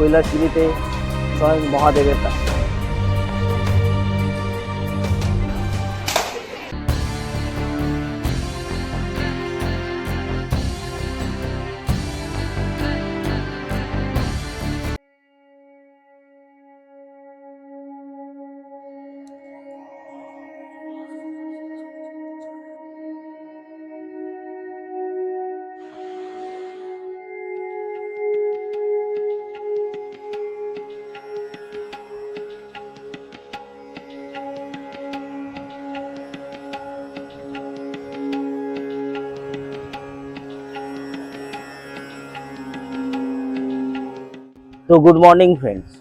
কৈলাসগিরিতে স্বয়ং মহাদেবের কাছে। তো গুড মর্নিং ফ্রেন্ডস,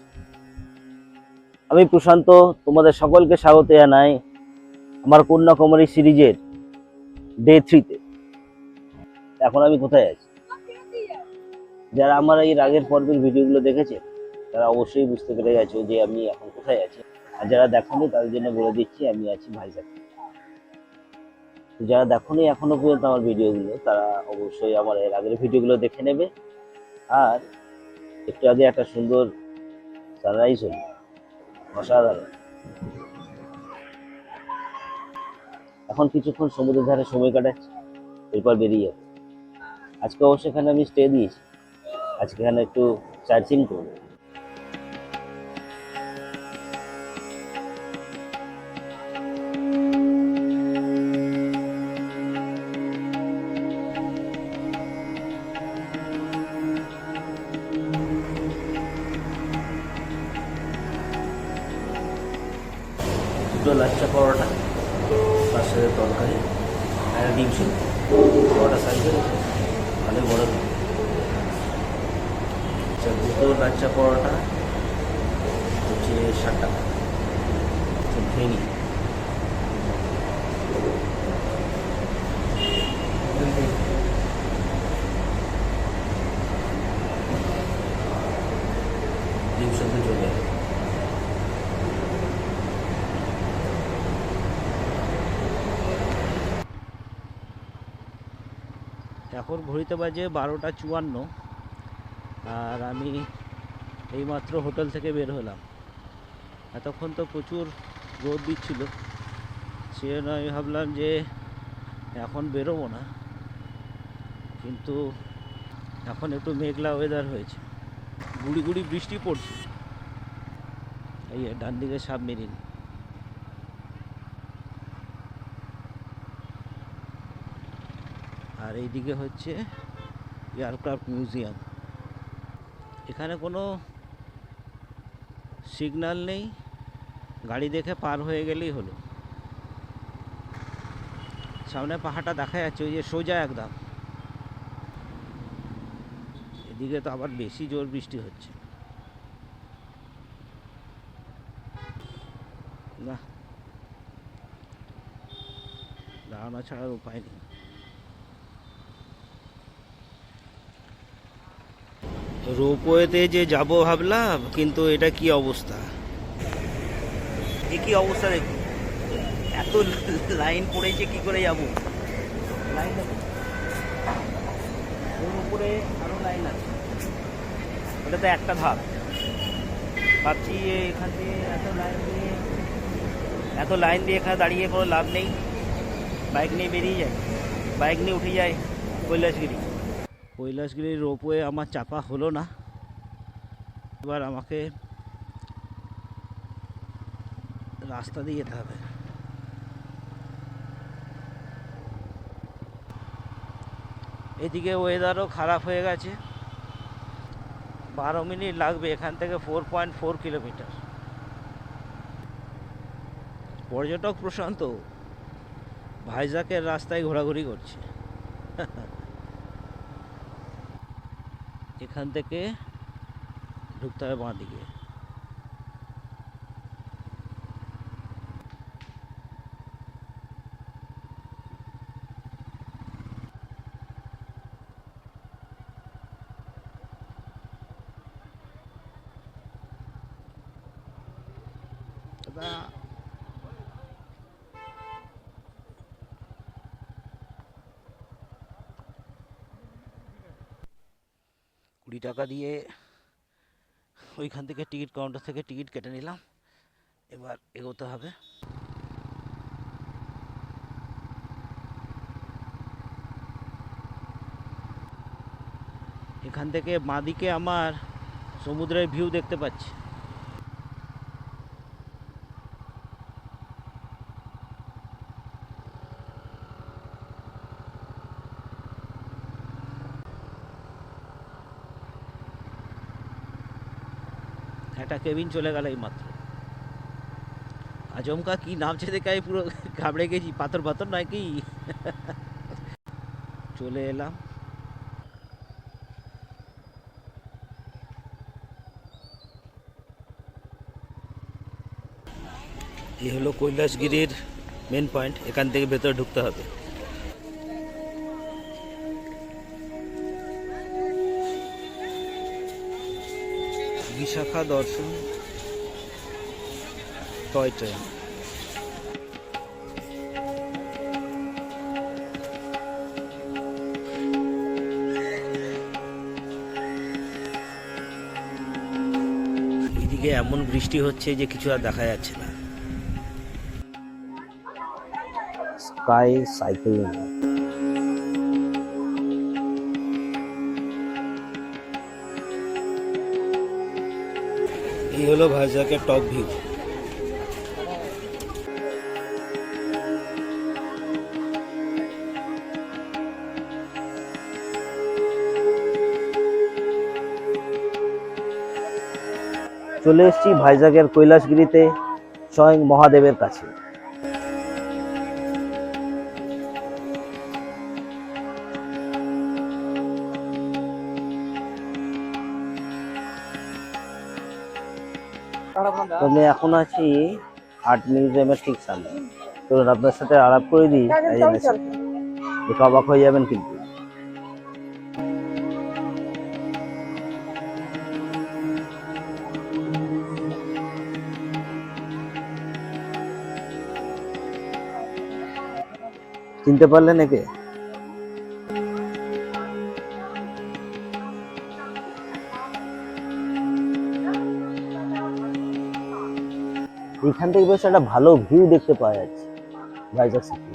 আমি প্রশান্ত তোমাদের সকলকে স্বাগত জানাই আমার কন্যাকুমারী সিরিজের ডে 3-তে। এখন আমি কোথায় আছি? যারা আমার এই আগের পর্বের ভিডিওগুলো দেখেছে তারা অবশ্যই বুঝতে পেরে গেছো যে আমি এখন কোথায় আছি। আর যারা দেখোনি তাদের জন্য বলে দিচ্ছি, আমি আছি ভাইজ্যাগ। যারা দেখোনি এখনো পর্যন্ত আমার ভিডিওগুলো, তারা অবশ্যই আমার এর আগের ভিডিওগুলো দেখে নেবে। আর একটু আগে একটা সুন্দর সানরাইজ হলো, অসাধারণ। এখন কিছুক্ষণ সমুদ্রের ধারে সময় কাটাচ্ছি, এরপর বেরিয়ে যাবো। আজকে অবশ্যই এখানে আমি স্টে দিয়েছি, আজকে এখানে একটু সার্চিং করবো। দুটো লাচ্চা পরোটা, তার সাথে তরকারি, আর ডিম সিদ্ধ, পরোটা সাইজের অনেক বড়। আচ্ছা, দুটো লাচ্চা পরোটা হচ্ছে 60 টাকা। খেয়ে নিই। ডিম সিদ্ধ চলে এখন ঘড়িতে বাজে 12টা 54, আর আমি এইমাত্র হোটেল থেকে বের হলাম। এতক্ষণ তো প্রচুর রোদ দিচ্ছিল, সে জন্য আমি ভাবলাম যে এখন বেরোবো না, কিন্তু এখন একটু মেঘলা ওয়েদার হয়েছে, গুড়ি গুড়ি বৃষ্টি পড়ছে। এই ডান দিকে সাবমেরিন, আর এইদিকে হচ্ছে এয়ারক্রাফট মিউজিয়াম। এখানে কোনো সিগন্যাল নেই, গাড়ি দেখে পার হয়ে গেলেই হলো। সামনে পাহাড়টা দেখা যাচ্ছে, ওই যে সোজা একদম। এদিকে তো আবার বেশি জোর বৃষ্টি হচ্ছে। না, দাঁড়ানো ছাড়ার উপায় নেই। রোপওয়েতে যে যাব ভাবলাম, কিন্তু এটা কি অবস্থা, কি অবস্থা দেখুন, এত লাইন পড়েছে, কি করে যাব? লাইন দেখুন, ওর উপরে আরো লাইন আছে, ওটা তো একটা ধাপ। ভাবছি এখান থেকে এত লাইন দিয়ে এখানে দাঁড়িয়ে কোনো লাভ নেই, বাইক নিয়ে বেরিয়ে যায়, বাইক নিয়ে উঠে যায় কৈলাসগিরির রোপওয়ে আমার চাপা হলো না। এবার আমাকে রাস্তা দিয়ে যেতে হবে। এদিকে ওয়েদারও খারাপ হয়ে গেছে। 12 মিনিট লাগবে এখান থেকে 4.4 কিলোমিটার। পর্যটক প্রশান্ত ভাইজ্যাগের রাস্তায় ঘোরাঘুরি করছে। এখান থেকে ঢুকতে হবে বাঁ দিকে। দাদা, 20 টাকা দিয়ে ওইখান থেকে টিকিট কাউন্টার থেকে টিকিট কেটে নিলাম, এবার এগোতে হবে। এখান থেকে বাঁদিকে আমার সমুদ্রের ভিউ দেখতে পাচ্ছি। একটা কেবিন চলে গেল এই মাত্র। আচমকা কি নামছে দেখে আমি পুরো ঘাবড়ে গেছি, পাথর পাথর নয় কি। চলে এলাম। এই হলো কৈলাসগিরির মেন পয়েন্ট, এখান থেকে ভেতরে ঢুকতে হবে। বিশাখা দর্শন টয় ট্রেন। এদিকে এমন বৃষ্টি হচ্ছে যে কিছু আর দেখা যাচ্ছে না। Sky cycling. এই হলো ভাইজ্যাকের টপ ভিউ। চলে এসেছি ভাইজ্যাকের কৈলাসগিরিতে, স্বয়ং মহাদেবের কাছে। আমি এখন আছি আর্ট মিউজিয়ামের ঠিক সামনে। তো আপনার সাথে আলাপ করে দিই, দেখে অবাক হয়ে যাবেন কিন্তু। চিনতে পারলেন একে? এখান থেকে বেশ একটা ভালো ভিউ দেখতে পাওয়া যাচ্ছে ভাইজ্যাক সিটি।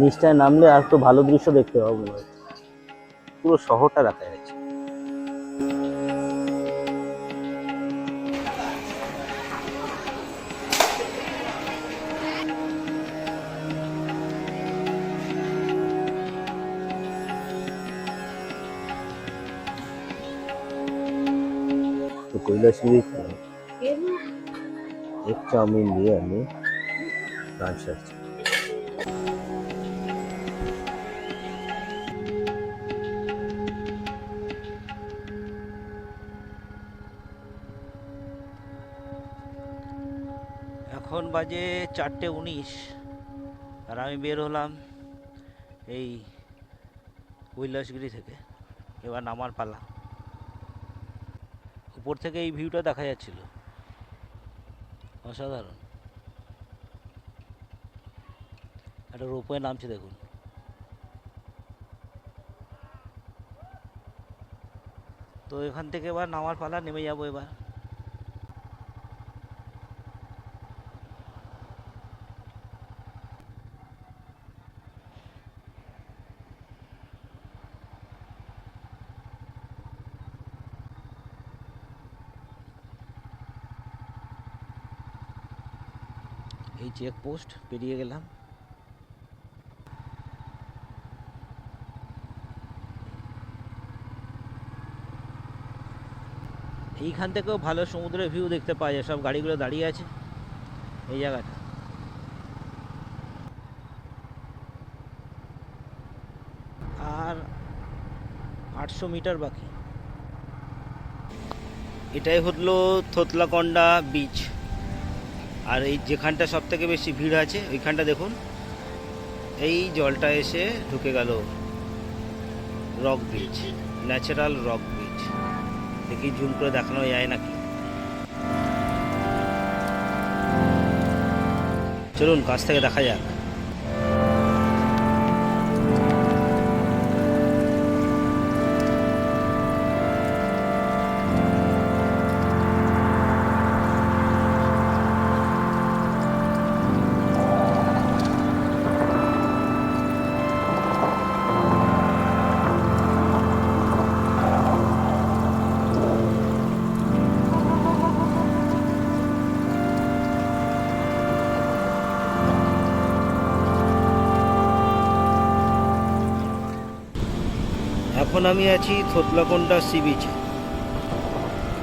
নিচটায় নামলে আর একটু ভালো দৃশ্য দেখতে পাবো মনে হচ্ছে, পুরো শহরটা দেখা যাচ্ছে। তো কৈলাসগিরি एक चाउमीन लिए हमें ट्रांसफर। এখন বাজে 4:19 আর আমি বের হলাম এই কৈলাসগিরি থেকে। এবার নামার পালা। উপর থেকে এই ভিউটা দেখা যাচ্ছিল, অসাধারণ। একটা রোপওয়ে নামছে দেখুন। তো এখান থেকে এবার নামার পালা, নেমে যাবো এবার। এই চেকপোস্ট পেরিয়ে গেলাম। এইখান থেকেও ভালো সমুদ্রের ভিউ দেখতে পাওয়া যায়। সব গাড়িগুলো দাঁড়িয়ে আছে এই জায়গাটা। আর 800 মিটার বাকি। এটাই হলো থোতলাকন্ডা বিচ। আর এই যেখানটা সব থেকে বেশি ভিড় আছে ওইখানটা দেখুন, এই জলটা এসে ঢুকে গেল rock beach, natural rock beach. দেখি জুম করে দেখানো যায় নাকি। চলুন কাছ থেকে দেখা যাক। এখন আমি আছি থোতলাকোন্ডা সি বিচে।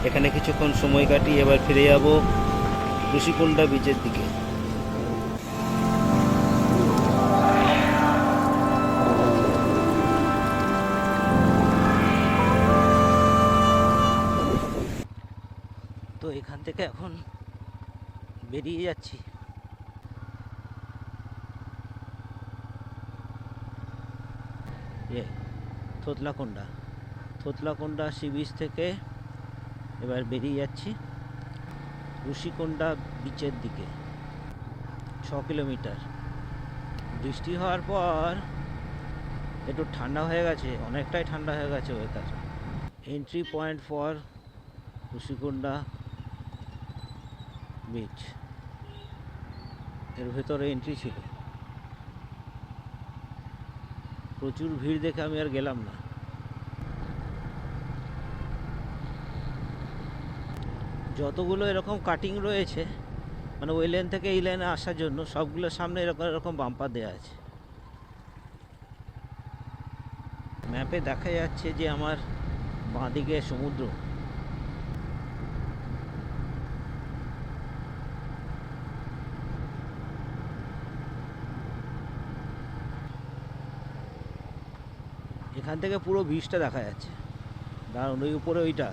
এখানে কিছুক্ষণ সময় কাটিয়ে এবার ফিরে যাব ঋষিকোন্ডা বিচের দিকে। তো এখান থেকে এখন বেরিয়ে যাচ্ছি। থোতলাকোন্ডা সি বিচ থেকে এবার বেরিয়ে যাচ্ছি ঋষিকোন্ডা বিচের দিকে। 6 কিলোমিটার। বৃষ্টি হওয়ার পর একটু ঠান্ডা হয়ে গেছে, অনেকটাই ঠান্ডা হয়ে গেছে weather. Entry point for Rishikonda beach, এর ভেতরে এন্ট্রি ছিল। প্রচুর ভিড় দেখে আমি আর গেলাম না। যতগুলো এরকম কাটিং রয়েছে, মানে ওই লেন থেকে এই লেনে আসার জন্য, সবগুলোর সামনে এরকম এরকম বাম্পার দেওয়া আছে। ম্যাপে দেখা যাচ্ছে যে আমার বাঁদিকে সমুদ্র। এখান থেকে পুরো বিচটা দেখা যাচ্ছে। দাঁড়ান, ওই উপরে ওইটা